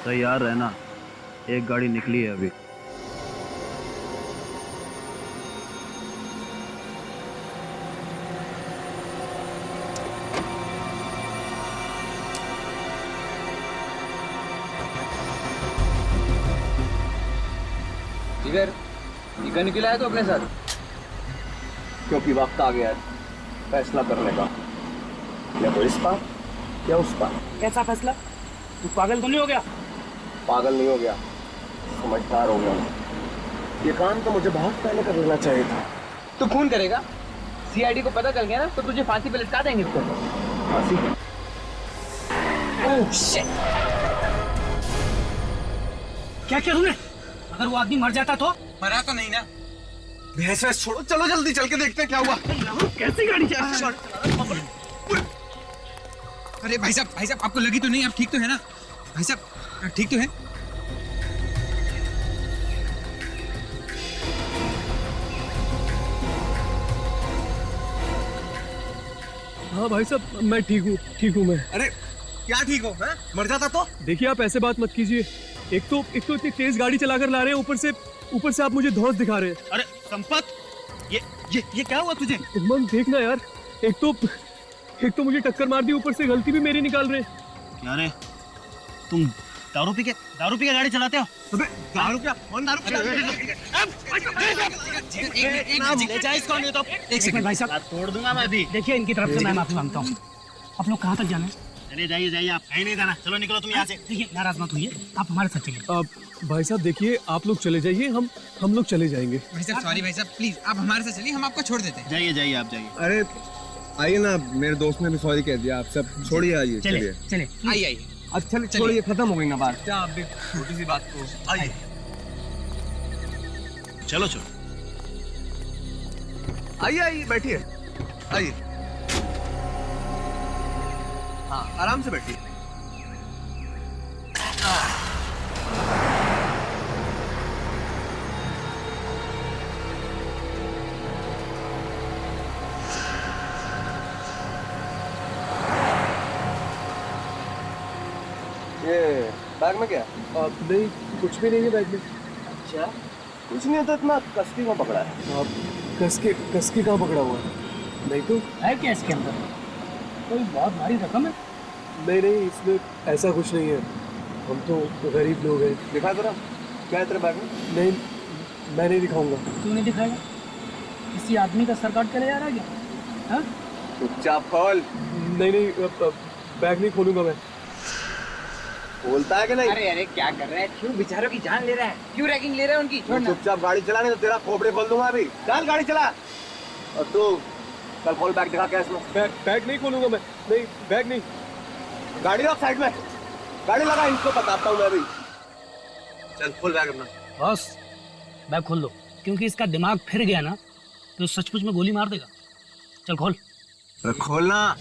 तैयार रहना, एक गाड़ी निकली है अभी। जिगर, ये गन निकला है तो अपने साथ, क्योंकि वक्त आ गया है फैसला करने का, या तो इस पार या उस पार। कैसा फैसला? तू पागल तो नहीं हो गया? पागल नहीं हो गया, समझदार हो गया। ये काम तो मुझे बहुत पहले कर लेना चाहिए था। तू खून करेगा? सीआईडी को पता चल गया ना तो तुझे फांसी पे लटका देंगे इसको। फांसी? Oh shit! क्या किया तूने? अगर वो आदमी मर जाता तो? मरा तो नहीं ना। भैंस वैस छोड़ो, चलो जल्दी चल के देखते हैं क्या हुआ। कैसी गाड़ी चला? अरे भाई साहब आपको लगी तो नहीं? आप ठीक तो है ना भाई साहब? आप ठीक तो है? हाँ भाई साहब, मैं ठीक हूँ मैं। अरे क्या ठीक हो? है? मर जाता तो? देखिए आप ऐसे बात मत कीजिए। एक तो इतनी तेज गाड़ी चलाकर ला रहे हैं, ऊपर से आप मुझे धौंस दिखा रहे हैं। अरे संपत, ये क्या हुआ तुझे? उमंग देखना यार, एक तो मुझे टक्कर मार दी, ऊपर से गलती भी मेरी निकाल रहे हैं। क्या रे, तुम दारू पी के गाड़ी चलाते हो? अबे दारू क्या? कौन दारू पीता है? एक सेकंड भाई साहब, तोड़ दूंगा मैं अभी। देखिए इनकी तरफ से मैं माफी मांगता हूँ। आप लोग कहाँ तक जाना है? अरे जाइए, आप कहीं नहीं जाना। चलो निकलो तुम यहाँ से। देखिए नाराज मत होइए, आप हमारे साथ चलिए। भाई साहब देखिए, आप लोग चले जाइए, हम लोग चले जाएंगे। भाई साहब सॉरी भाई साहब, प्लीज आप हमारे साथ चलिए, हम आपको छोड़ देते हैं। जाइए आप जाइए। अरे आइए ना, मेरे दोस्त ने भी सॉरी कह दिया। आप सब छोड़िए, आइए चले। आइए अच्छा छोड़िए, खत्म हो गई ना बात। क्या आप भी छोटी सी बात को आइए। चलो आइए बैठिए, आइए। हाँ आराम से बैठिए। ये बैग में क्या? नहीं, कुछ भी नहीं है बैग में। अच्छा, कुछ नहीं होता, इतना कसकी में पकड़ा है। कस के कहाँ पकड़ा हुआ है? नहीं तो है क्या इसके अंदर? कोई बहुत भारी रकम है? नहीं, इसमें ऐसा कुछ नहीं है। हम तो गरीब लोग हैं। दिखा जरा, क्या है तेरे बैग में? नहीं, मैं नहीं दिखाऊंगा। क्यों नहीं दिखाएगा? किसी आदमी का सर काट के ले जा रहा है क्या? हाँ? चुपचाप खोल। नहीं, बैग नहीं खोलूंगा मैं। बोलता है कि नहीं? अरे क्या कर रहा है? क्यों बेचारों की जान ले रहा है? क्यों रैगिंग ले रहा है उनकी? छोड़ना। चुपचाप गाड़ी चला, नहीं तो तेरा खोपड़े खोल दूंगा अभी। चल गाड़ी चला। और तू कल खोल बैग, दिखा क्या इसमें। बैग नहीं खोलूंगा मैं। नहीं, बैग नहीं। गाड़ी रख साइड में, गाड़ी लगा, इनको बताता हूँ मैं अभी। चल खोल बैग अपना। बॉस बैग खोल दो, क्योंकि इसका दिमाग फिर गया ना तो सचमुच में गोली मार देगा। चल खोल। खोलना।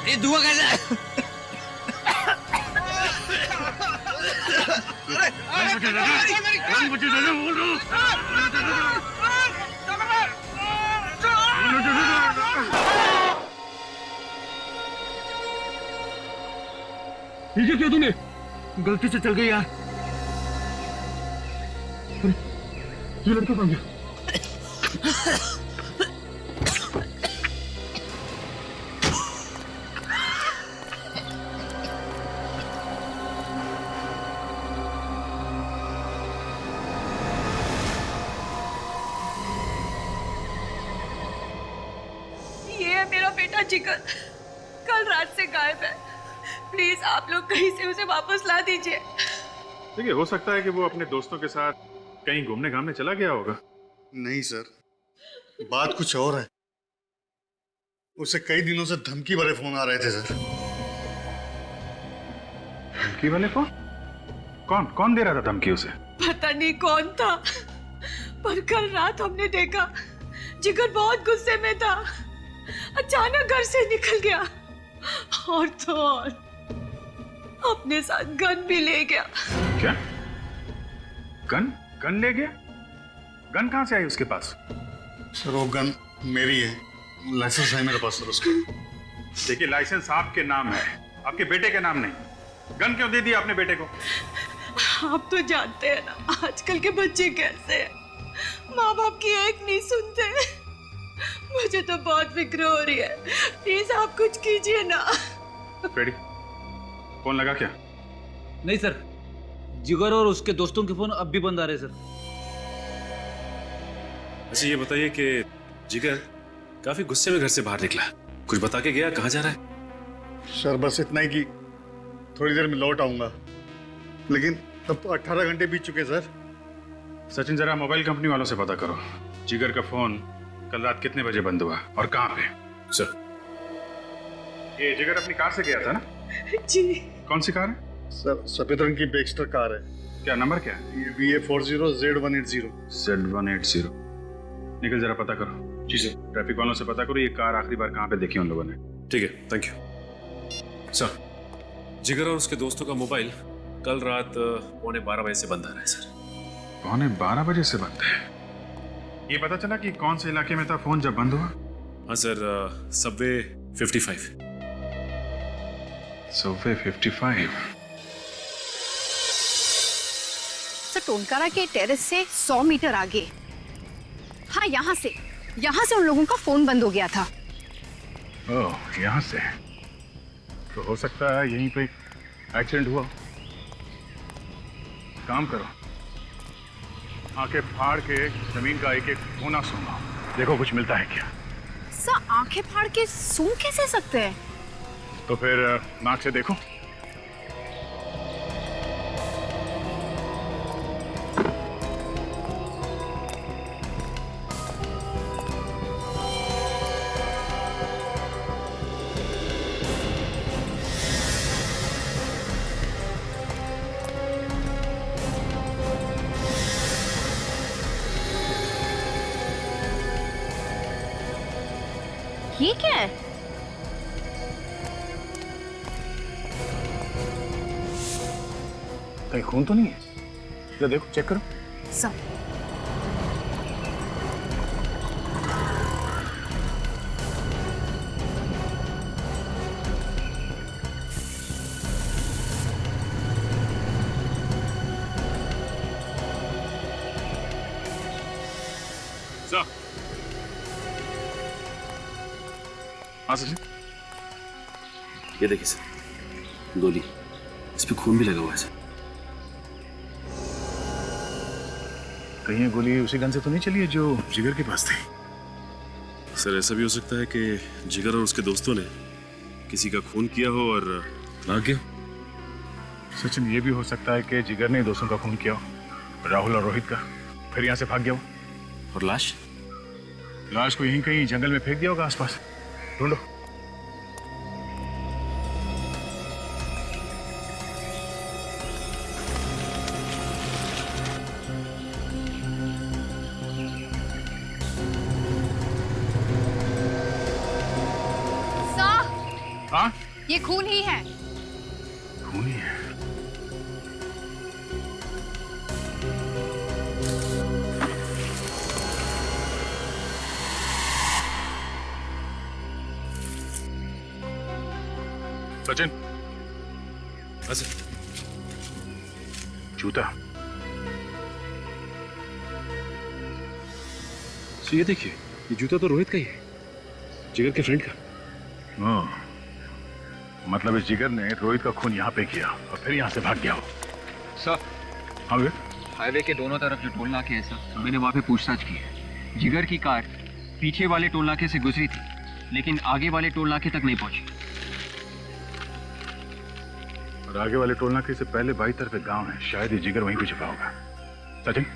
ये धुआं कैसा है? ये क्या तूने? गलती से चल गई यार। ये लड़का कहाँ गया? ये है मेरा बेटा जिगर, कल रात से गायब है। प्लीज आप लोग कहीं से उसे वापस ला दीजिए। देखिए, हो सकता है कि वो अपने दोस्तों के साथ कहीं घूमने घामने चला गया होगा। नहीं सर, बात कुछ और है। उसे कई दिनों से धमकी भरे फोन आ रहे थे सर। धमकी वाले को? कौन दे रहा था धमकी उसे? पता नहीं कौन था, पर कल रात हमने देखा जिगर बहुत गुस्से में था। अचानक घर से निकल गया और तो और अपने साथ गन भी ले गया। क्या? गन गन ले गया? गन कहाँ से आई उसके पास? सर वो गन मेरी है, लाइसेंस है मेरे पास सर उसका। देखिए, लाइसेंस आपके नाम है, आपके बेटे के नाम नहीं। गन क्यों दे दी आपने बेटे को? आप तो जानते हैं ना आजकल के बच्चे कैसे हैं, माँ बाप की एक नहीं सुनते। मुझे तो बहुत फिक्र हो रही है, प्लीज आप कुछ कीजिए ना। पेड़ी, फोन लगा क्या? नहीं सर, जिगर और उसके दोस्तों के फोन अब भी बंद आ रहे सर। अच्छा ये बताइए कि जिगर काफी गुस्से में घर से बाहर निकला, कुछ बता के गया? कहाँ जा रहा है? सर बस इतना ही कि थोड़ी देर में लौट आऊंगा, लेकिन अब तो 18 घंटे बीत चुके सर। सचिन, जरा मोबाइल कंपनी वालों से पता करो, जिगर का फोन कल रात कितने बजे बंद हुआ और कहाँ पे? सर ये जिगर अपनी कार से गया था ना? जी। कौन सी कार है? सर सफेद रंग की बेक्स्टर कार है। क्या नंबर क्या है? ये BA40Z180। Z180। निकल, जरा पता करो। जी सर। ट्रैफिक वालों से पता करो ये कार आखिरी बार कहाँ पे देखी उन लोगों ने। ठीक है, थैंक यू सर। जिगर और उसके दोस्तों का मोबाइल कल रात 11:15 बजे से बंद आ रहा है सर। 11:15 बजे से बंद है? ये पता चला कि कौन से इलाके में था फोन जब बंद हुआ? हाँ सर, सबवे 55। सबवे 55। सर टोनकारा के टेरेस से 100 मीटर आगे, हाँ यहाँ से उन लोगों का फोन बंद हो गया था। ओह, यहाँ से तो हो सकता है यहीं पे एक्सीडेंट हुआ। काम करो, आंखें फाड़ के जमीन का एक एक कोना सूंघो, देखो कुछ मिलता है क्या। सर आंखें फाड़ के सूंघ कैसे सकते हैं? तो फिर नाक से देखो। ये क्या है? कहीं खून तो नहीं है? जरा देखो, चेक करो। सर हाँ सचिन, ये देखिए सर, गोली, इस पे खून भी लगा हुआ है सर। कहीं ये गोली उसी गन से तो नहीं चली है जो जिगर के पास थी? सर ऐसा भी हो सकता है कि जिगर और उसके दोस्तों ने किसी का खून किया हो और भाग गया। सचिन, ये भी हो सकता है कि जिगर ने दोस्तों का खून किया हो, राहुल और रोहित का, फिर यहाँ से भाग गया हो। और लाश को यहीं कहीं जंगल में फेंक दिया होगा आसपास, ढूंढो। हाँ, ये खून ही है। खून ही है? सचिन, जूता। ये देखिए, ये जूता तो रोहित का ही है, जिगर के फ्रेंड का। मतलब इस जिगर ने रोहित का खून यहाँ पे किया और फिर यहाँ से भाग गया हो। सर हाँ भैया, हाईवे के दोनों तरफ जो टोल नाके हैं सर, मैंने वहाँ पे पूछताछ की है। जिगर की कार पीछे वाले टोल नाके से गुजरी थी, लेकिन आगे वाले टोल नाके तक नहीं पहुंची। और आगे वाले टोल नाके से पहले बाई तरफ एक गांव है, शायद ये जिगर वहीं पे छिपा होगा। सचिन,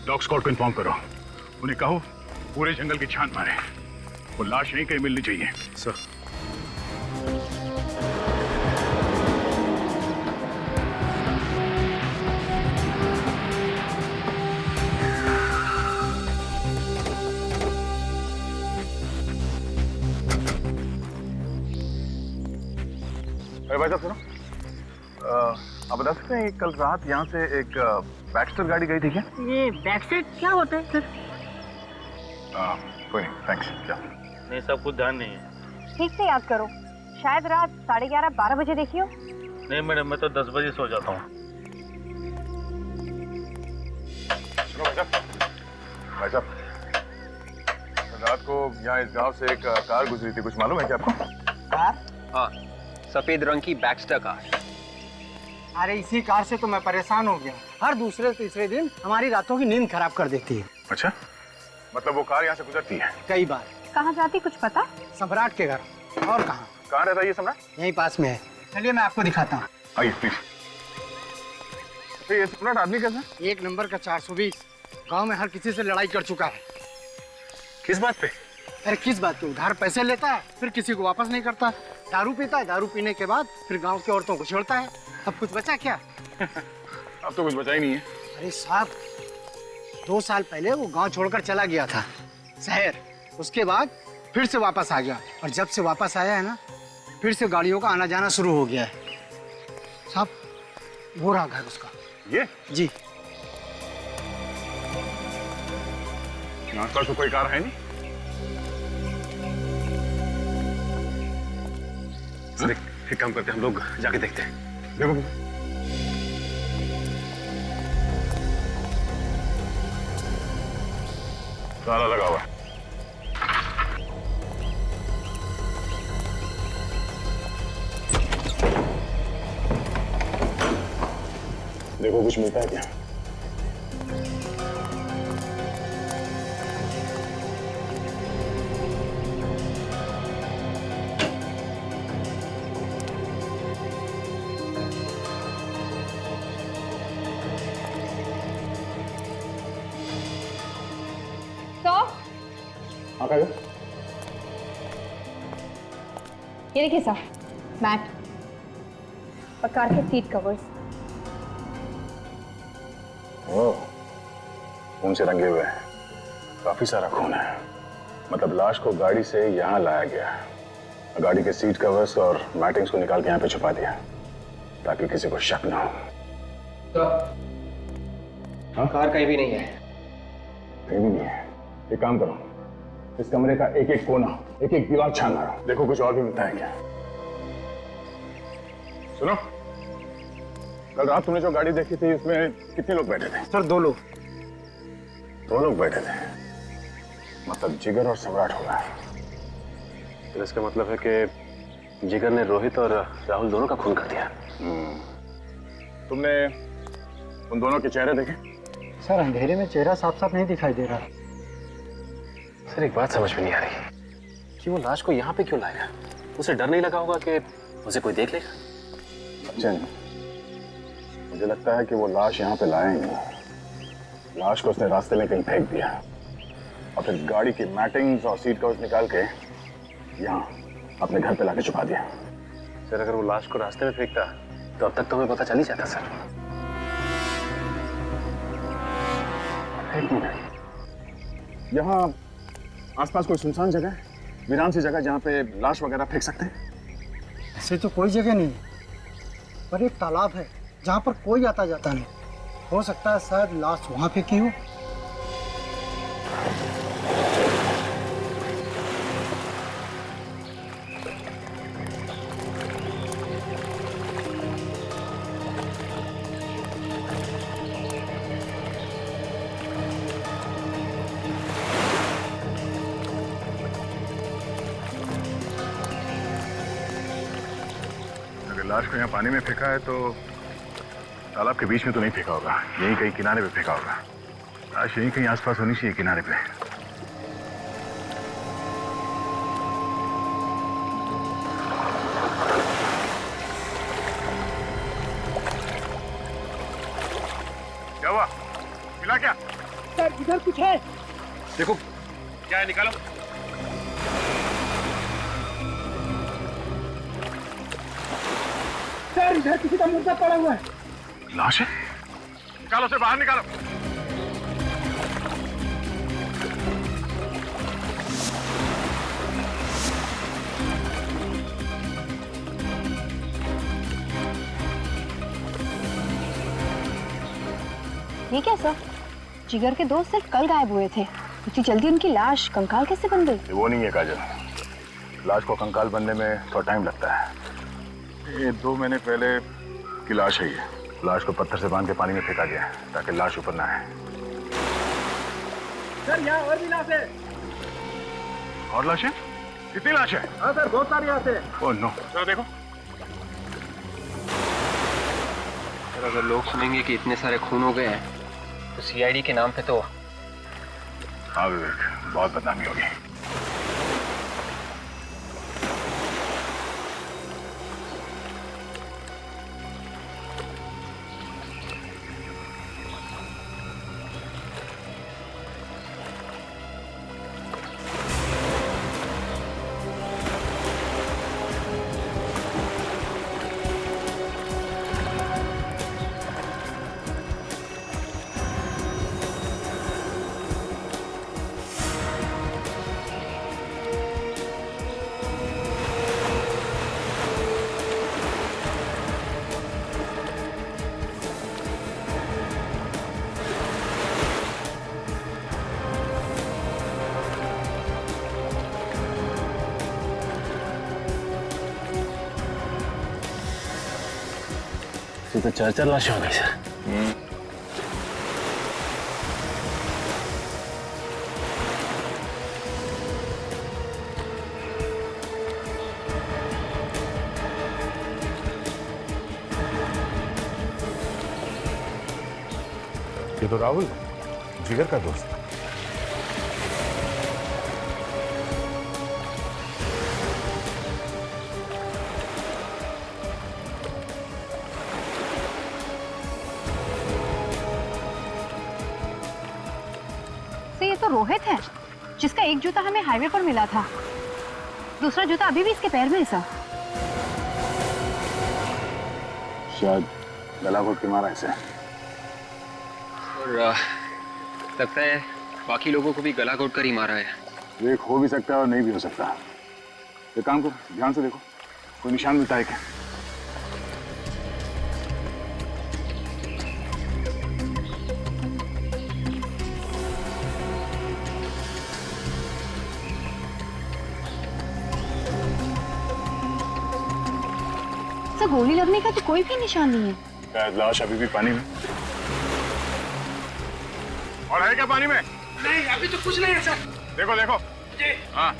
डॉग स्क्वाड को इन्फॉर्म करो, उन्हें कहो पूरे जंगल की छान मारे, वो लाश यहीं कहीं मिलनी चाहिए। सर अरे भाई साहब सुनो, आप बता सकते हैं कल रात यहाँ से एक बैक्स्टर गाड़ी गई थी क्या? ये बैक साइड क्या होता है सर? कोई नहीं, थैंक्स। क्या? नहीं, सब कुछ ध्यान नहीं है। ठीक से याद करो, शायद रात 11:30-12 बजे देखी हो। नहीं मैडम, मैं तो 10 बजे सो जाता हूँ। भाई साहब, रात को यहाँ इस गांव से एक कार गुजरी थी, कुछ मालूम है क्या आपको? कार? हाँ, सफेद रंग की बैक्स्टर कार। अरे इसी कार से तो मैं परेशान हो गया। हर दूसरे तीसरे दिन हमारी रातों की नींद खराब कर देती है। अच्छा, मतलब वो कार यहाँ से गुजरती है? कई बार। कहाँ जाती कुछ पता? सम्राट के घर। और कहाँ? कहाँ रहता है ये सम्राट? यहीं पास में है। चलिए मैं आपको दिखाता हूँ। आइए प्लीज। ये सम्राट आदमी कैसा? एक नंबर का 420। गांव में हर किसी से लड़ाई कर चुका है। किस बात पे? अरे किस बात पे? उधार पैसे लेता है, फिर किसी को वापस नहीं करता। दारू पीता है, दारू पीने के बाद फिर गांव की औरतों को छेड़ता है। अब कुछ बचा क्या? अब तो कुछ बचा ही नहीं है। अरे साहब, 2 साल पहले वो गांव छोड़कर चला गया था शहर। उसके बाद फिर से वापस आ गया, और जब से वापस आया है ना, फिर से गाड़ियों का आना जाना शुरू हो गया है। साहब, वो रहा घर उसका। ये? जी। आसपास तो कोई कार है नहीं। सर एक काम करते हैं, हम लोग जाके देखते हैं। देखो ताला लगा हुआ है। देखो कुछ मिलता है क्या? ये देखिए सर, मैट और कार के सीट कवर्स। ओह, खून से रंगे हुए हैं, काफी सारा खून है। मतलब लाश को गाड़ी से यहाँ लाया गया, गाड़ी के सीट कवर्स और मैटिंग्स को निकाल के यहाँ पे छुपा दिया ताकि किसी को शक ना हो। तो हाँ? कार कहीं भी नहीं है। कहीं भी नहीं है। एक काम करो, इस कमरे का एक एक कोना, एक एक दीवार छान मारो, देखो कुछ और भी मिलता है क्या। सुनो, कल रात तुमने जो गाड़ी देखी थी उसमें कितने लोग बैठे थे? सर 2 लोग। 2 लोग बैठे थे, मतलब जिगर और सम्राट होगा। तो इसका मतलब है कि जिगर ने रोहित और राहुल दोनों का खून कर दिया। तुमने उन दोनों के चेहरे देखे? सर अंधेरे में चेहरा साफ साफ नहीं दिखाई दे रहा। सर एक बात समझ में नहीं आ रही कि वो लाश को यहाँ पे क्यों लाया? उसे डर नहीं लगा होगा कि उसे कोई देख लेगा? सचिन, मुझे लगता है कि वो लाश यहाँ पे लाया ही नहीं। लाश को उसने रास्ते में कहीं फेंक दिया और फिर गाड़ी की मैटिंग्स और सीट कवर्स निकाल के यहाँ अपने घर पे लाके छुपा दिया। सर अगर वो लाश को रास्ते में फेंकता तो अब तक तो हमें पता चल ही जाता। सर एक मिनट, यहाँ आसपास कोई सुनसान जगह है, वीरान सी जगह जहाँ पे लाश वगैरह फेंक सकते हैं? ऐसे तो कोई जगह नहीं, पर एक तालाब है जहाँ पर कोई आता जाता नहीं। हो सकता है शायद लाश वहाँ फेंकी हो। लाश को यहाँ पानी में फेंका है तो तालाब के बीच में तो नहीं फेंका होगा, यहीं कहीं किनारे पे फेंका होगा। लाश यहीं कहीं आसपास होनी चाहिए किनारे पे। क्या हुआ? मिला क्या? सर इधर कुछ है। देखो क्या है, निकालो। सर इधर किसी का मुर्दा पड़ा हुआ है। लाश है? निकालो, उसे बाहर निकालो। ये कैसा? जिगर के दोस्त सिर्फ कल गायब हुए थे, इतनी जल्दी उनकी लाश कंकाल कैसे बन गई? वो नहीं है काजल, लाश को कंकाल बनने में थोड़ा टाइम लगता है। ये 2 महीने पहले की लाश है ये। लाश को पत्थर से बांध के पानी में फेंका गया है ताकि लाश ऊपर ना आए। सर यहाँ और भी लाश है। और लाशें? कितनी लाश है? हाँ सर, बहुत सारी लाश है। ओह नो, जरा देखो। सर अगर लोग सुनेंगे कि इतने सारे खून हो गए हैं तो सीआईडी के नाम पे तो। हाँ विवेक, बहुत बदनामी होगी। तो 4 लाशें हो गई सर। ये तो राहुल, जिगर का दोस्त। ये तो रोहित है, जिसका एक जूता हमें हाईवे पर मिला था, दूसरा जूता अभी भी इसके पैर में है सर। शायद गला घोट के मारा इसे। और लगता है बाकी लोगों को भी गला घोट कर ही मारा है। विवेक, हो भी सकता है और नहीं भी हो सकता। एक काम करो, ध्यान से देखो, कोई निशान मिलता है क्या? सर गोली लगने का तो कोई भी निशान नहीं है। शायद लाश अभी भी पानी में। और है क्या पानी में? नहीं, अभी तो कुछ नहीं है सर। देखो देखो। जी। हाँ।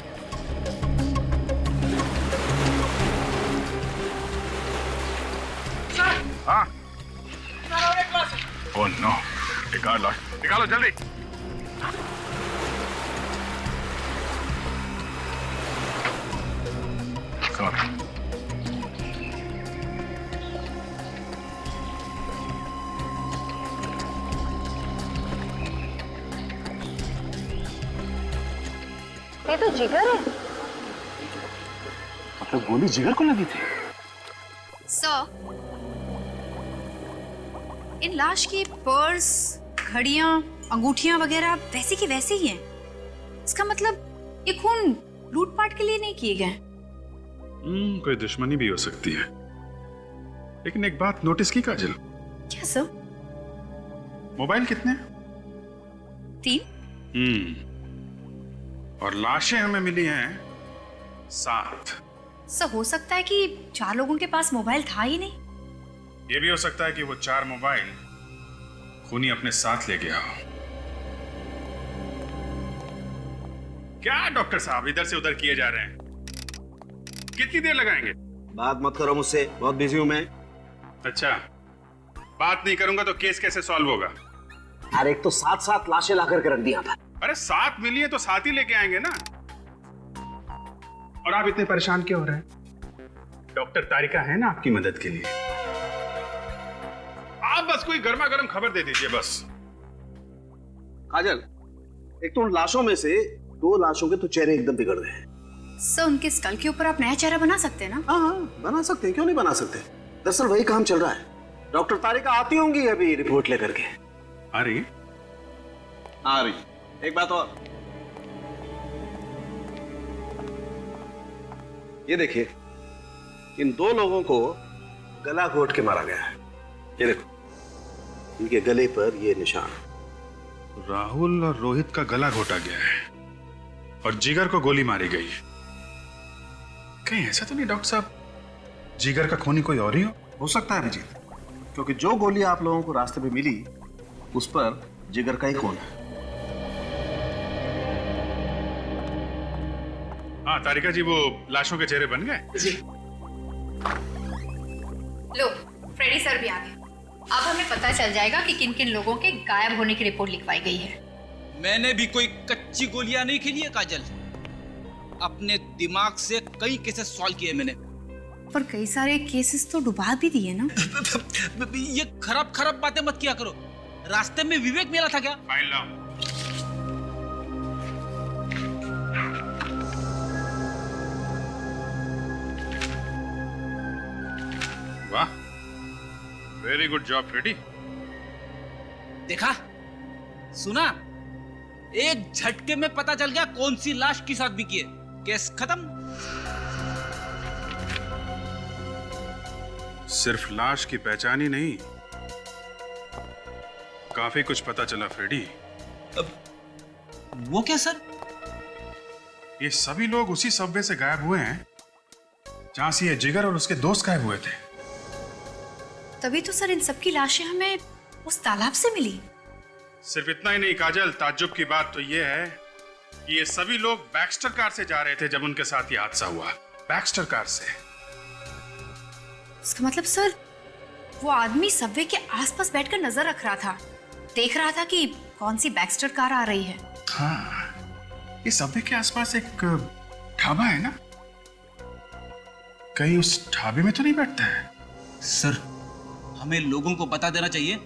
सर। हाँ। सर और एक लाश है। ओह नो, निकालो लाश, निकालो जल्दी। सॉरी। ये तो जिगर है। मतलब गोली जिगर को लगी थी? सर, इन लाश की पर्स, घड़ियां, अंगूठियां वगैरह वैसे की वैसे ही हैं। इसका मतलब ये खून लूटपाट के लिए नहीं किए गए। कोई दुश्मनी भी हो सकती है। लेकिन एक बात नोटिस की काजल? क्या सर? मोबाइल कितने? 3। और लाशें हमें मिली हैं 7। सर हो सकता है कि 4 लोगों के पास मोबाइल था ही नहीं। ये भी हो सकता है कि वो 4 मोबाइल खूनी अपने साथ ले गया हो। क्या डॉक्टर साहब इधर से उधर किए जा रहे हैं? कितनी देर लगाएंगे? बात मत करो मुझसे, बहुत बिजी हूं मैं। अच्छा, बात नहीं करूंगा तो केस कैसे सॉल्व होगा? अरे एक तो 7 लाशें ला करके रख दिया था। अरे 7 मिली है तो 7 ही लेके आएंगे ना। और आप इतने परेशान क्यों हो रहे हैं? डॉक्टर तारिका है ना आपकी मदद के लिए। आप बस कोई गर्मा गर्म खबर दे दीजिए बस। काजल, एक तो उन लाशों में से 2 लाशों के तो चेहरे एकदम बिगड़ गए हैं। सर उनके स्कल के ऊपर आप नया चेहरा बना सकते हैं ना? हाँ, बना सकते हैं, क्यों नहीं बना सकते। दरअसल वही काम चल रहा है। डॉक्टर तारिका आती होंगी अभी रिपोर्ट लेकर के। आ रही? आ रही। एक बात और, ये देखिए, इन 2 लोगों को गला घोट के मारा गया है। ये देखो, इनके गले पर ये निशान। राहुल और रोहित का गला घोटा गया है और जिगर को गोली मारी गई है। कहीं ऐसा तो नहीं डॉक्टर साहब, जिगर का खूनी कोई और ही हो सकता है अभिजीत, क्योंकि जो गोली आप लोगों को रास्ते में मिली उस पर जिगर का ही खून है। हाँ तारिका जी, वो लाशों के चेहरे बन गए जी। लो, फ्रेडी सर भी आ गए। अब हमें पता चल जाएगा कि किन किन लोगों के गायब होने की रिपोर्ट लिखवाई गई है। मैंने भी कोई कच्ची गोलियां नहीं खेली है काजल। अपने दिमाग से कई केसेस सॉल्व किए मैंने। पर कई सारे केसेस तो डुबा भी दिए ना। ये खराब खराब बातें मत किया करो। रास्ते में विवेक मिला था क्या? फाइल लाओ। वाह, वेरी गुड जॉब फ्रेडी। देखा, सुना, एक झटके में पता चल गया कौन सी लाश किस आदमी की है। केस खत्म। सिर्फ लाश की पहचान ही नहीं, काफी कुछ पता चला फ्रेडी। वो क्या सर? ये सभी लोग उसी सबवे से गायब हुए हैं जहां से ये जिगर और उसके दोस्त गायब हुए थे। तभी तो सर इन सबकी लाशें हमें उस तालाब से मिली। सिर्फ इतना ही नहीं काजल, ताज्जुब की बात तो ये है कि ये सभी लोग बैक्स्टर कार से जा रहे थे जब उनके साथ ये हादसा हुआ। बैक्स्टर कार से। इसका मतलब सर वो आदमी सबवे के आसपास बैठकर नजर रख रहा था, देख रहा था कि कौन सी बैक्स्टर कार आ रही है। हाँ, ये सबवे के आसपास एक ढाबा है ना, कहीं उस ढाबे में तो नहीं बैठता है? सर, हमें लोगों को बता देना चाहिए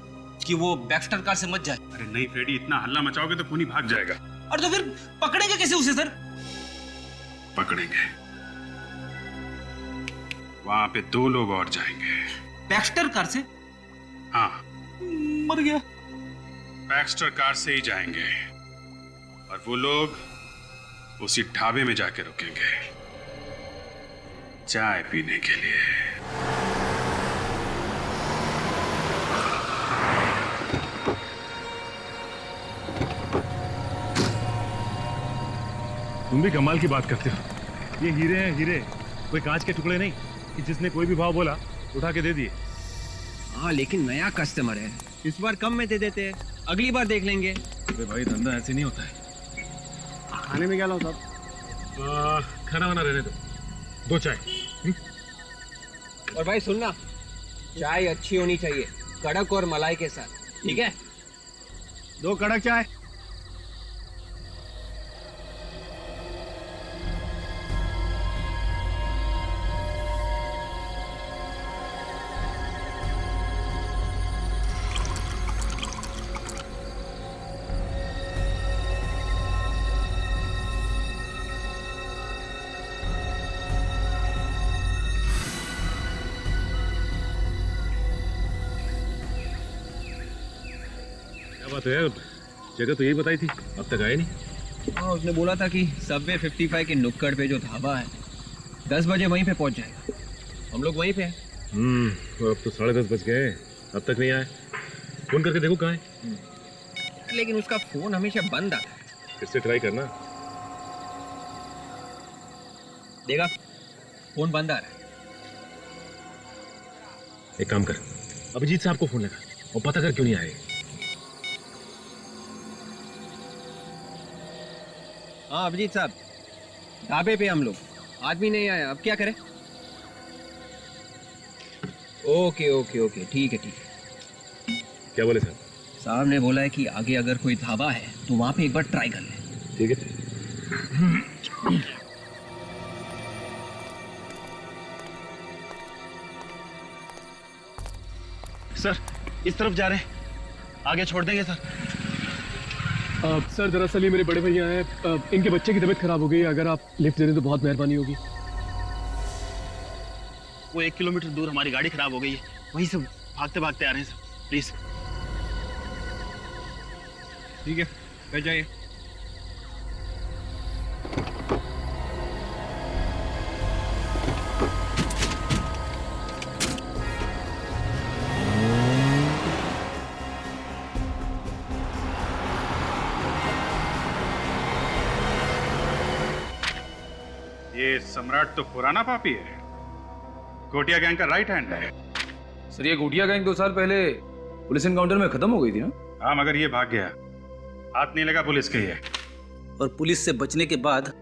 कि वो बैक्स्टर कार से मत जाए। अरे नहीं फ्रेडी, इतना हल्ला मचाओगे तो खूनी भाग जाएगा। और तो फिर पकड़ेंगे कैसे उसे सर? पकड़ेंगे, वहां पे 2 लोग और जाएंगे। बैक्स्टर कार से? हाँ, मर गया। बैक्स्टर कार से ही जाएंगे और वो लोग उसी ढाबे में जाके रुकेंगे चाय पीने के लिए। तुम भी कमाल की बात करते हो। ये हीरे हैं हीरे, कोई कांच के टुकड़े नहीं कि जिसने कोई भी भाव बोला उठा के दे दिए। हाँ, लेकिन नया कस्टमर है, इस बार कम में दे देते हैं, अगली बार देख लेंगे। अरे भाई, धंधा ऐसे नहीं होता है। खाने में क्या लाऊं साहब? खाना वाना रहने दो, 2 चाय। और भाई सुनना, चाय अच्छी होनी चाहिए, कड़क और मलाई के साथ, ठीक है? 2 कड़क चाय। बात है यार, जगह तो यही बताई थी, अब तक आए नहीं। हाँ, उसने बोला था कि सबवे 55 के नुक्कड़ पे जो ढाबा है 10 बजे वहीं पे पहुंच जाएगा। हम लोग वहीं पे हैं। अब तो 10:30 बज गए, अब तक नहीं आए। फोन करके देखो कहाँ है। लेकिन उसका फोन हमेशा बंद आता है। फिर से ट्राई करना। देखा, फोन बंद आ रहा है। एक काम कर, अभिजीत साहब को फोन लगा और पता कर क्यों नहीं आए। हाँ अभिजीत साहब, ढाबे पे हम लोग, आदमी नहीं आया, अब क्या करें? ओके ओके ओके, ठीक है ठीक है। क्या बोले साहब? साहब ने बोला है कि आगे अगर कोई ढाबा है तो वहां पे एक बार ट्राई कर ले। ठीक है। सर, इस तरफ जा रहे हैं, आगे छोड़ देंगे सर। सर दरअसल ये मेरे बड़े भैया हैं, इनके बच्चे की तबीयत खराब हो गई है, अगर आप लिफ्ट दे दें तो बहुत मेहरबानी होगी। वो 1 किलोमीटर दूर हमारी गाड़ी खराब हो गई है, वहीं से भागते भागते आ रहे हैं सर, प्लीज। ठीक है, बैठ जाइए। ये सम्राट तो पुराना पापी है, कोटिया गैंग का राइट हैंड है। सर ये गोटिया गैंग 2 साल पहले पुलिस एनकाउंटर में खत्म हो गई थी ना? हाँ, मगर ये भाग गया, हाथ नहीं लगा पुलिस के ये। और पुलिस से बचने के बाद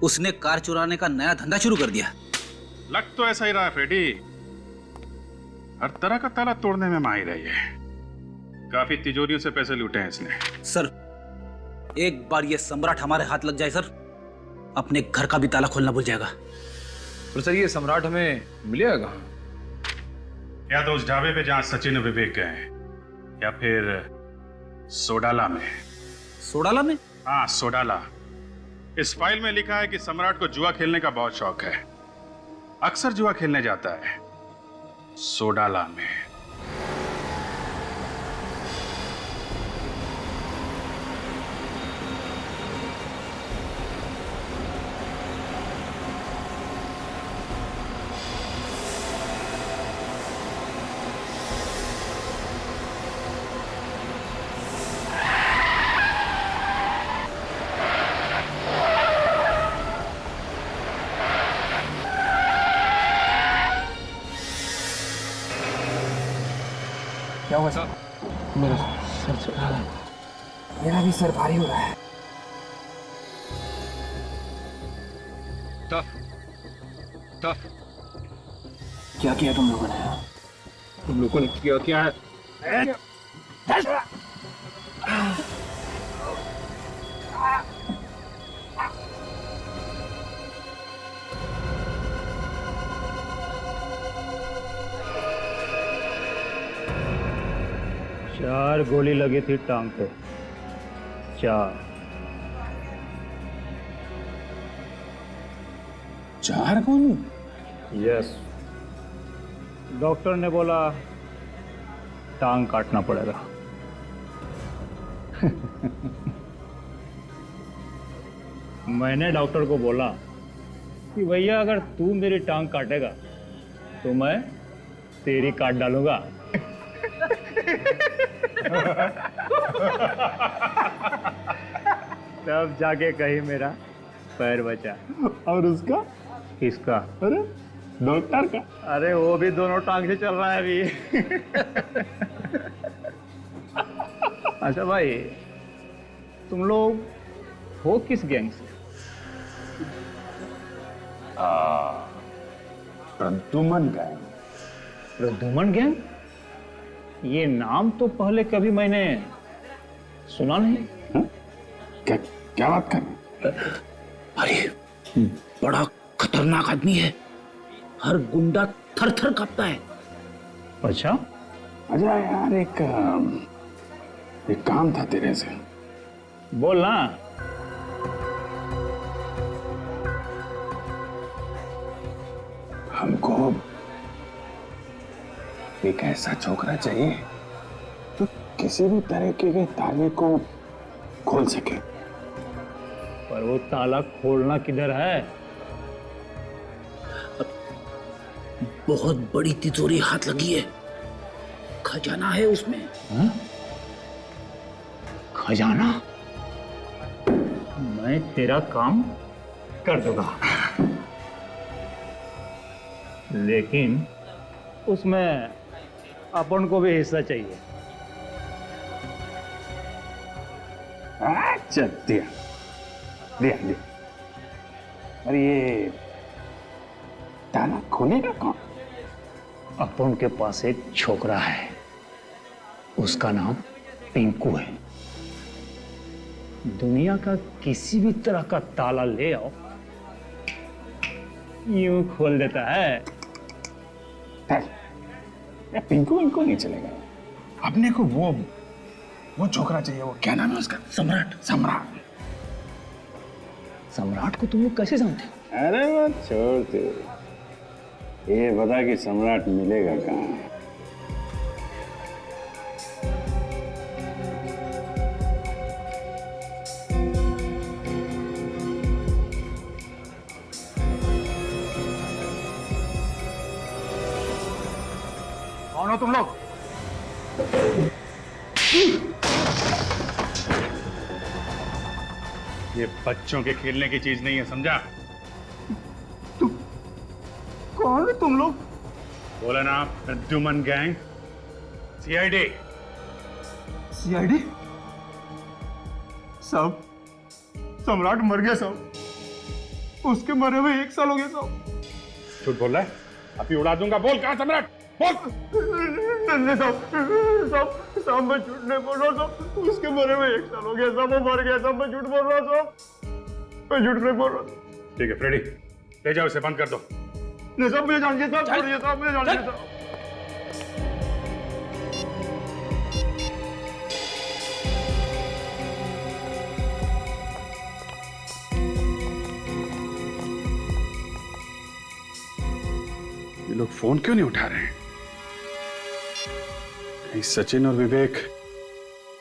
उसने कार चुराने का नया धंधा शुरू कर दिया। लग तो ऐसा ही रहा है फ्रेडी, हर तरह का ताला तोड़ने में माहिर है ये। काफी तिजोरियों से पैसे लूटे हैं इसने। सर एक बार ये सम्राट हमारे हाथ लग जाए सर, अपने घर का भी ताला खोलना भूल जाएगा। पर सर ये सम्राट हमें मिलेगा कहाँ? या तो उस ढाबे पे जहां सचिन और विवेक गए, या फिर सोडाला में। सोडाला में? हाँ, सोडाला। इस फाइल में लिखा है कि सम्राट को जुआ खेलने का बहुत शौक है, अक्सर जुआ खेलने जाता है सोडाला में। क्या हुआ सर? मेरा सर चल रहा है, मेरा भी सर भारी हो रहा है। टफ क्या किया तुम लोगों ने? तुम लोगों ने किया क्या है? 4 गोली लगी थी टांग पे, 4 गोली? यस, डॉक्टर ने बोला टांग काटना पड़ेगा। मैंने डॉक्टर को बोला कि भैया अगर तू मेरी टांग काटेगा तो मैं तेरी काट डालूंगा। तब जाके कहीं मेरा पैर बचा। और उसका? किसका? अरे डॉक्टर का। अरे वो भी दोनों टांग से चल रहा है अभी। अच्छा भाई, तुम लोग हो किस गैंग से? प्रद्युमन गैंग। प्रद्युमन गैंग? ये नाम तो पहले कभी मैंने सुना नहीं। क्या बात कर? अरे बड़ा खतरनाक आदमी है, हर गुंडा थर थर कांपता है। अच्छा? अच्छा यार, एक काम था तेरे से। बोल ना। हमको एक ऐसा छोकरा चाहिए जो किसी भी तरीके के ताले को खोल सके। पर वो ताला खोलना किधर है? बहुत बड़ी तिजोरी हाथ लगी है, खजाना है उसमें। हा? खजाना? मैं तेरा काम कर दूंगा, लेकिन उसमें अपन को भी हिस्सा चाहिए। अच्छा, दिया दिया दिया। अरे ये ताला खोलेगा कौन? अपन के पास एक छोकरा है, उसका नाम पिंकू है। दुनिया का किसी भी तरह का ताला ले आओ, यूं खोल देता है। पिंकू इनको नहीं चलेगा। अपने को वो छोकरा चाहिए। वो क्या नाम है उसका? सम्राट। सम्राट। सम्राट को तुम लोग कैसे जानते? अरे वो छोड़ दे, ये बता कि सम्राट मिलेगा कहाँ? कौन हो तुम लोग? ये बच्चों के खेलने की चीज नहीं है, समझा? कौन है तुम लोग? बोला ना, प्रद्युमन गैंग, सीआईडी। सीआईडी? साहब, सम्राट मर गया साहब। उसके मरे हुए 1 साल हो गया साहब। झूठ बोल रहा है? अभी उड़ा दूंगा। बोल कहाँ सम्राट, बोल। नहीं साहब मैं झूठ नहीं बोल रहा साहब। उसके मरे हुए 1 साल हो गया साहब। वो मर गया साहब। मैं झूठ बोल रहा साहब। मैं झूठ नहीं बोल रहा। ठीक है फ्रेडी, ले जाओ, इसे बंद कर दो। नहीं साहब मुझे जानिए साहब, छोड़िए साहब, मुझे जानिए साहब। ये लोग फोन क्यों नहीं उठा रहे हैं? कहीं सचिन और विवेक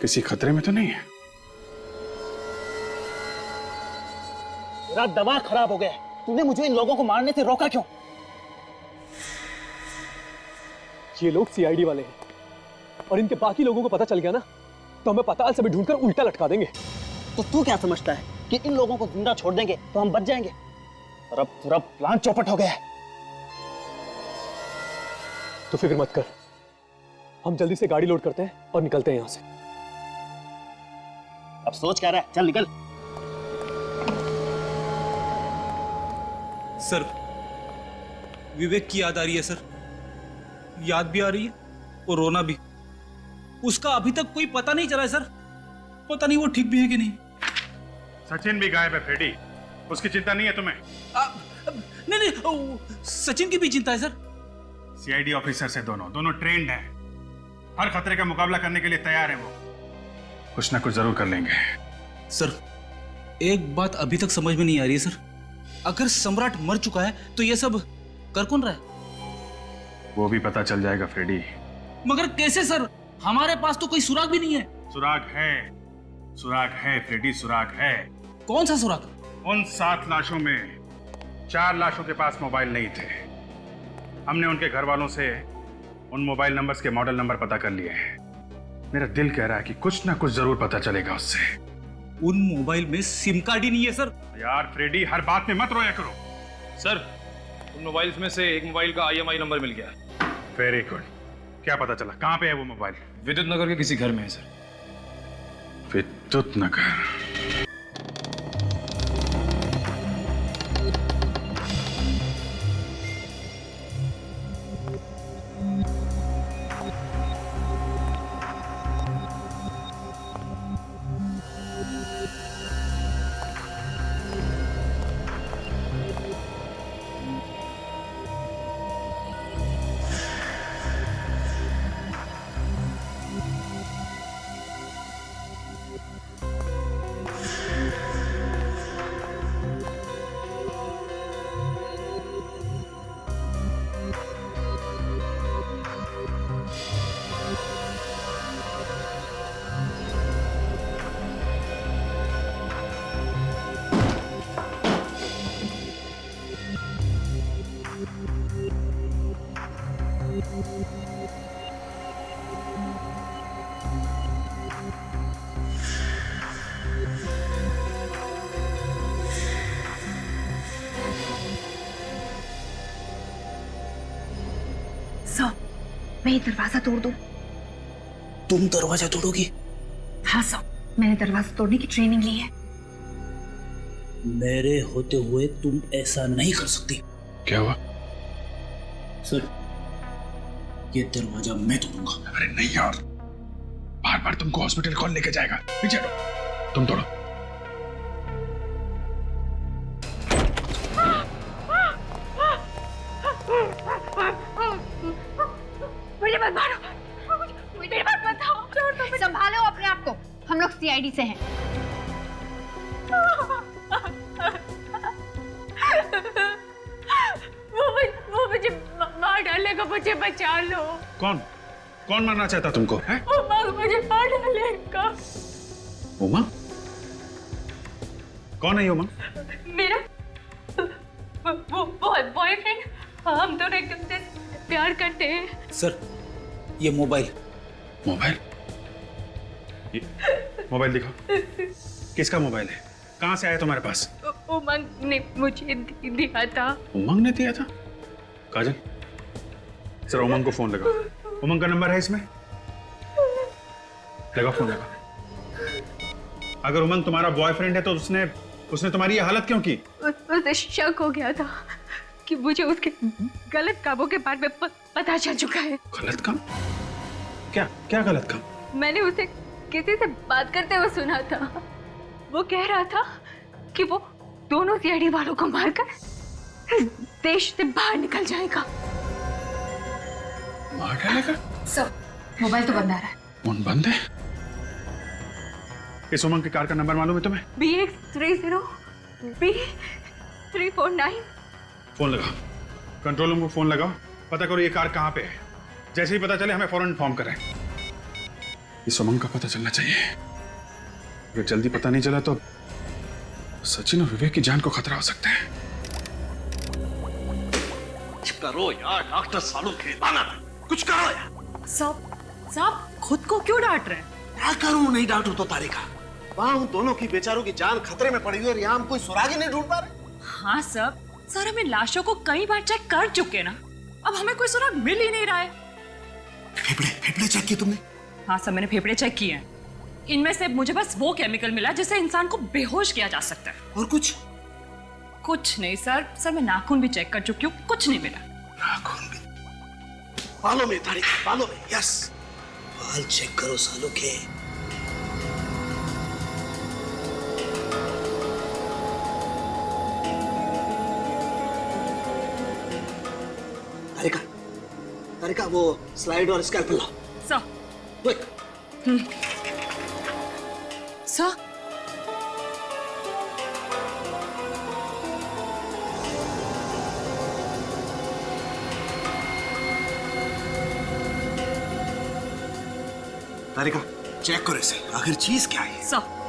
किसी खतरे में तो नहीं है? मेरा दिमाग खराब हो गया। तूने मुझे इन लोगों को मारने से रोका क्यों? ये लोग सीआईडी वाले हैं और इनके बाकी लोगों को पता चल गया ना तो हमें पाताल से भी ढूंढकर उल्टा लटका देंगे। तो तू क्या समझता है कि इन लोगों को जिंदा छोड़ देंगे तो हम बच जाएंगे? और अब पूरा प्लान चौपट हो गया है। तो फिक्र मत कर, हम जल्दी से गाड़ी लोड करते हैं और निकलते हैं यहां से। अब सोच क्या रहा है? चल निकल। सर, विवेक की याद आ रही है सर। याद भी आ रही है और रोना भी। उसका अभी तक कोई पता नहीं चला है सर। पता नहीं वो ठीक भी है कि नहीं। सचिन भी गायब है फ्रेडी, उसकी चिंता नहीं है तुम्हें? नहीं, सचिन की भी चिंता है सर। सीआईडी ऑफिसर से दोनों ट्रेंड हैं। हर खतरे का मुकाबला करने के लिए तैयार है वो। कुछ ना कुछ जरूर कर लेंगे। सर, एक बात अभी तक समझ में नहीं आ रही है सर। अगर सम्राट मर चुका है तो ये सब कर कौन रहा है? वो भी पता चल जाएगा फ्रेडी। मगर कैसे सर? हमारे पास तो कोई सुराग भी नहीं है। सुराग है फ्रेडी, सुराग है। कौन सा सुराग? उन 7 लाशों में 4 लाशों के पास मोबाइल नहीं थे। हमने उनके घर वालों से उन मोबाइल नंबर्स के मॉडल नंबर पता कर लिए हैं। मेरा दिल कह रहा है कि कुछ ना कुछ जरूर पता चलेगा उससे। उन मोबाइल में सिम कार्ड ही नहीं है सर। यार फ्रेडी, हर बात में मत रोया करो। सर, उन मोबाइल्स में से एक मोबाइल का IMI नंबर मिल गया। Very good. क्या पता चला? कहाँ पे है वो मोबाइल? विद्युत नगर के किसी घर में है सर। विद्युत नगर। सो, मैं ये दरवाजा तोड़ दूं? तुम दरवाजा तोड़ोगी? हाँ सो, मैंने दरवाजा तोड़ने की ट्रेनिंग ली है। मेरे होते हुए तुम ऐसा नहीं कर सकती। क्या हुआ? सर, ये दरवाजा मैं तोड़ूंगा। अरे नहीं यार, बार बार तुमको हॉस्पिटल कौन लेके जाएगा? पीछे हटो, तुम तोड़ो। मुझे मत मारो, मुझे मत बताओ। संभालो अपने आप को, हम लोग सीआईडी से हैं। वो मुझे मार डालेगा, मुझे बचा लो। कौन मारना चाहता तुमको? है? मुझे मार डालेगा। उमा? कौन है ये उमा? मेरा वो बॉयफ्रेंड। हम दोनों एकदम से प्यार करते हैं। सर, ये मोबाइल मोबाइल दिखाओ। किसका मोबाइल है? कहाँ से आया तुम्हारे पास? उमंग ने मुझे दिया था। उमंग ने दिया था? काजल, सर उमंग को फोन लगाओ। उमंग का नंबर है इसमें? लगा फोन लगा। अगर उमंग तुम्हारा बॉयफ्रेंड है तो उसने तुम्हारी ये हालत क्यों की? उसे शक हो गया था कि मुझे उसके गलत कामों के बारे में पता चल चुका है। गलत काम? क्या क्या गलत काम? मैंने उसे किसी से बात करते हुए सुना था। वो कह रहा था कि वो दोनों सीआईडी वालों को मारकर देश से बाहर निकल जाएगा। मार डालेगा? सर, मोबाइल तो बंद आ रहा है। फोन बंद है? इस उमंग की कार का नंबर मालूम है तुम्हें? BX30 B349। फोन लगाओ, कंट्रोल रूम को फोन लगाओ, पता करो ये कार कहाँ पे है। जैसे ही पता चले हमें फौरन इन्फॉर्म करें। इस उमंग का पता चलना चाहिए। अगर जल्दी पता नहीं चला तो सचिन और विवेक की जान को खतरा हो सकता है। कुछ करो यार डॉक्टर सालों खेलाना, कुछ करो यार। साहब खुद को क्यों डांट रहे हैं? क्या करूं, नहीं डांटू तो तारिका। वहां उन दोनों की बेचारों की जान खतरे में पड़ी हुई है और यहाँ हम कोई सुराग ही नहीं ढूंढ पा रहे। हाँ सर हमें लाशों को कई बार चेक कर चुके ना, अब हमें कोई सुराग मिल ही नहीं रहा है। फेफड़े चेक किए तुमने? हाँ सर, मैंने फेफड़े चेक किए हैं। इनमें से मुझे बस वो केमिकल मिला जिससे इंसान को बेहोश किया जा सकता है। और कुछ नहीं सर मैं नाखून भी चेक कर चुकी हूँ, कुछ नहीं मिला। नाखून भी? बालों में तारिका, बालों में। यस, बाल चेक करो सालों के। तारिका वो स्लाइड और स्कैल्पेल लाओ। सर। क्विक। सर। तारिका चेक करो इसे, आखिर चीज क्या है? सर।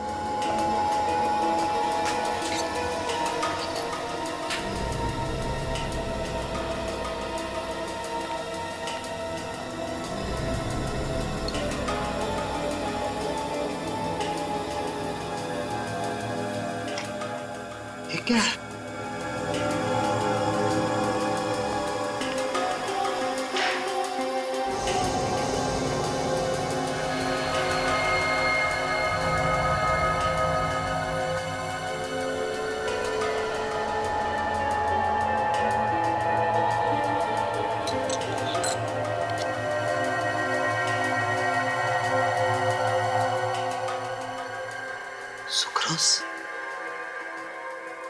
क्या?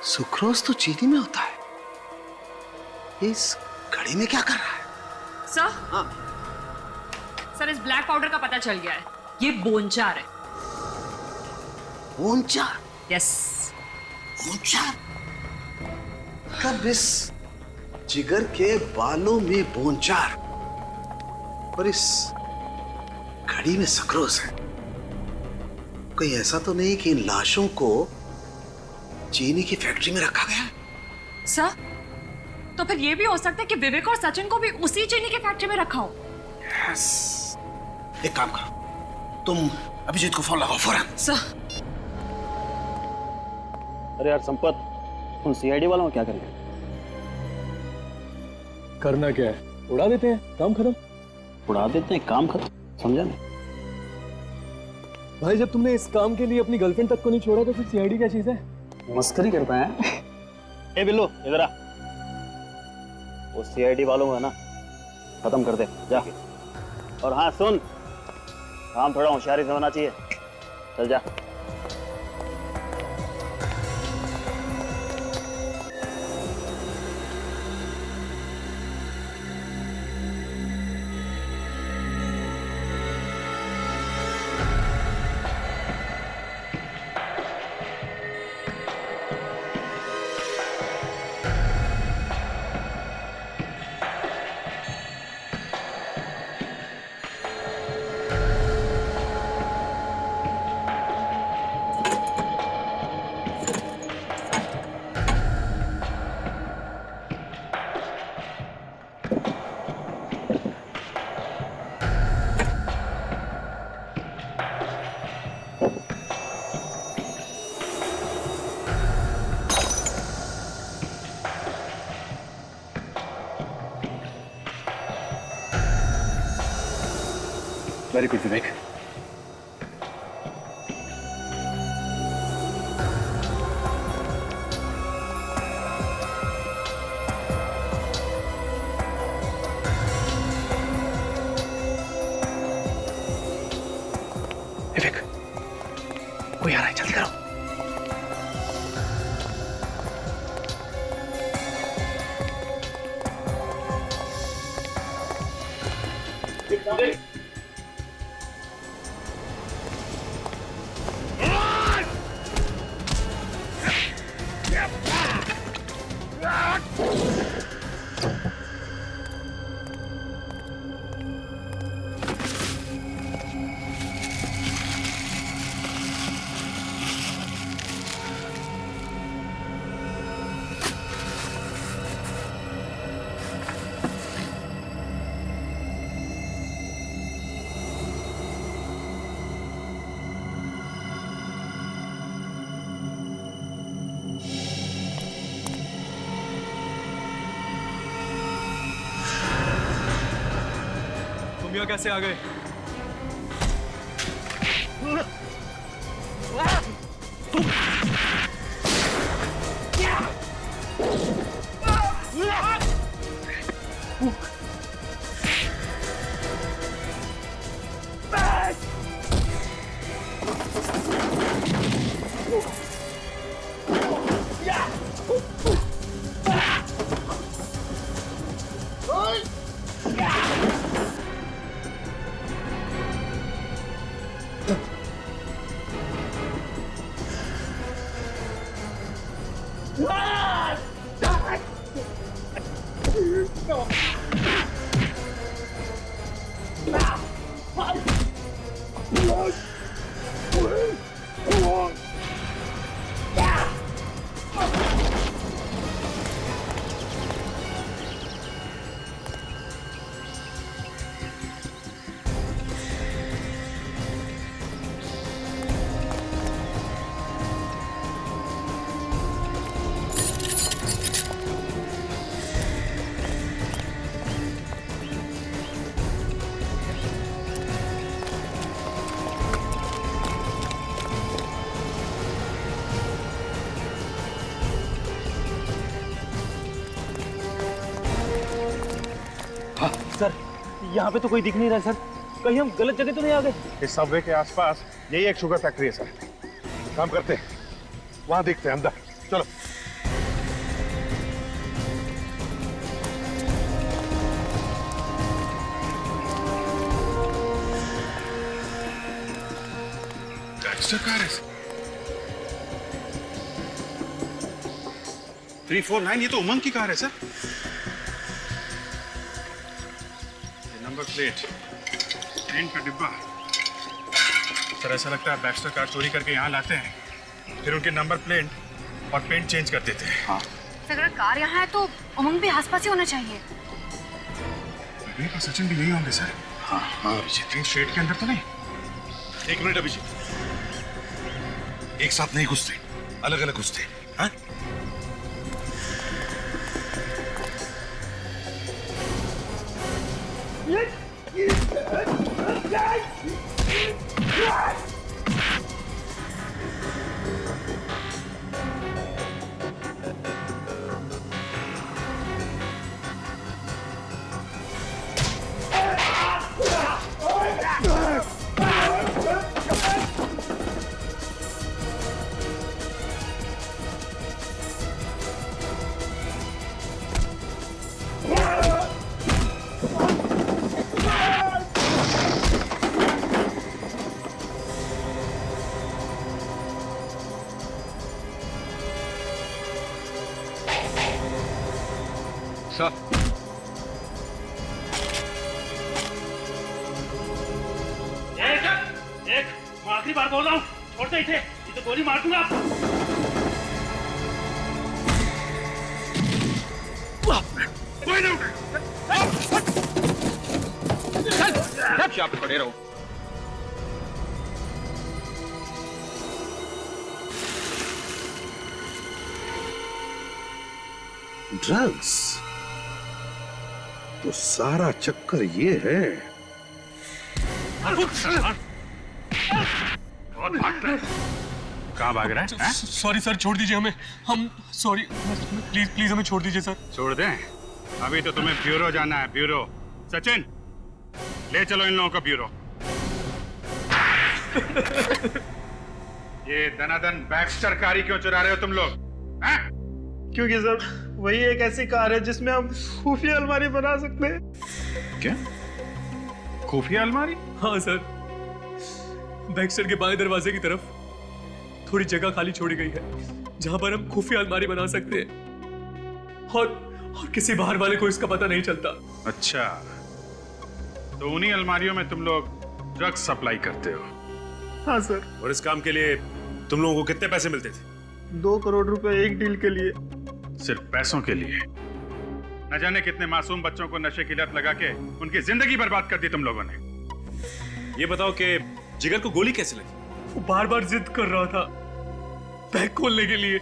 सुक्रोज तो चीनी में होता है। इस घड़ी में क्या कर रहा है? सर। हाँ। सर इस ब्लैक पाउडर का पता चल गया है, ये बोनचार है। बोनचार? यस। बोनचार? कब इस जिगर के बालों में बोनचार और इस घड़ी में सुक्रोज है? कोई ऐसा तो नहीं कि इन लाशों को चीनी की फैक्ट्री में रखा गया? सर तो फिर ये भी हो सकता है कि विवेक और सचिन को भी उसी चीनी की फैक्ट्री में रखा हो। यस। एक काम करो, तुम अभिजीत को फोन लगाओ फौरन। सर। अरे यार संपत, उन सीआईडी वालों को क्या करेंगे? करना क्या है, उड़ा देते हैं, काम खत्म। उड़ा देते हैं, काम खत्म? समझा नहीं भाई। जब तुमने इस काम के लिए अपनी गर्लफ्रेंड तक को नहीं छोड़ा तो फिर सीआईडी क्या चीज है? मस्करी करता है। ए बिल्लू इधर आ, वो सीआईडी वालों को है ना खत्म कर दे जा। और हाँ सुन, काम थोड़ा होशियारी से होना चाहिए, चल जा। वेरी गुड विवेक। विवेक, कोई आ रहा है, जल्दी करो। तुम यहाँ कैसे आ गए? सर, यहाँ पे तो कोई दिख नहीं रहा सर। कहीं हम गलत जगह तो नहीं आ गए? इस सबवे के आसपास यही एक शुगर फैक्ट्री है सर। काम करते हैं, वहां देखते हैं अंदर। चलो। गैंगस्टर कार है 349, ये तो उमंग की कार है सर। नंबर प्लेट, पेंट का डिब्बा। सर ऐसा लगता है बैक्स्टर कार चोरी करके यहाँ लाते हैं, फिर उनके नंबर प्लेट और पेंट चेंज कर देते हैं। हाँ। अगर कार यहाँ है तो उमंग भी आसपास ही होना चाहिए। विवेक और सचिन भी यही होंगे सर। हाँ हाँ अभिजीत, कहीं स्ट्रेट के अंदर तो नहीं? एक मिनट अभिजीत, एक साथ नहीं घुसते, अलग अलग घुसते। हाँ? आखिरी बार बोल रहा हूँ, छोड़ दे इसे, ये तो गोली मार दूंगा। कोई नहीं उठे। यहाँ पे खड़े रहो। ड्रग्स तो सारा चक्कर ये है बहुत भागता है। कहाँ भाग रहा है? सॉरी सर, छोड़ दीजिए हमें। हम सॉरी, प्लीज प्लीज हमें छोड़ दीजिए सर। छोड़ दें? अभी तो तुम्हें ब्यूरो जाना है, ब्यूरो। सचिन, ले चलो इन लोगों को ब्यूरो। ये दनादन बैक्स्टर कारी क्यों चुरा रहे हो तुम लोग? हैं? क्योंकि सर वही एक ऐसी कार है जिसमें हम खुफिया अलमारी बना सकते हैं। क्या? खुफिया अलमारी? हाँ सर, बैक्स्टर के बाएं दरवाजे की तरफ थोड़ी जगह खाली छोड़ी गई है जहां पर हम खुफिया अलमारी बना सकते हैं और किसी बाहर वाले को इसका पता नहीं चलता। अच्छा, तो उन्हीं अलमारियों में तुम लोग ड्रग्स सप्लाई करते हो? हाँ सर। और इस काम के लिए तुम लोगों को कितने पैसे मिलते थे? 2 करोड़ रुपए एक डील के लिए। सिर्फ पैसों के लिए? न जाने कितने मासूम बच्चों को नशे की लत लगा के उनकी जिंदगी बर्बाद कर दी तुम लोगों ने। ये बताओ कि जिगर को गोली कैसे लगी? वो बार बार जिद कर रहा था बैग खोलने के लिए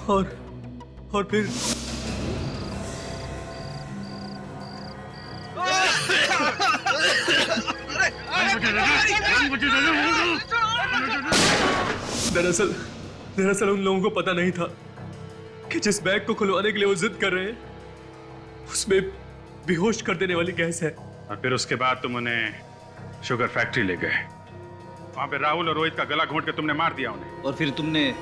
और फिर दरअसल उन लोगों को पता नहीं था कि जिस बैग को खुलवाने के लिए वो जिद कर रहे हैं उसमें बेहोश कर देने वाली गैस है। और फिर उसके बाद तुम उन्हें शुगर फैक्ट्री ले गए। वहां पे राहुल और रोहित का गला घोंट के तुमने मार दिया उन्हें। और फिर तुमने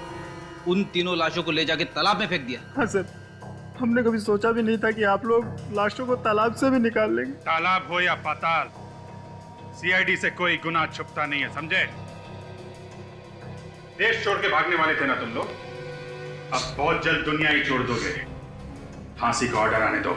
उन तीनों लाशों को ले जाके तालाब में फेंक दिया। हाँ सर, हमने कभी सोचा भी नहीं था कि आप लोग लाशों को तालाब से भी निकाल लेंगे। तालाब हो या पाताल, सीआईडी से कोई गुनाह छुपता नहीं है, समझे? देश छोड़ के भागने वाले थे ना तुम लोग, अब बहुत जल्द दुनिया ही छोड़ दोगे। फांसी का ऑर्डर आने दो।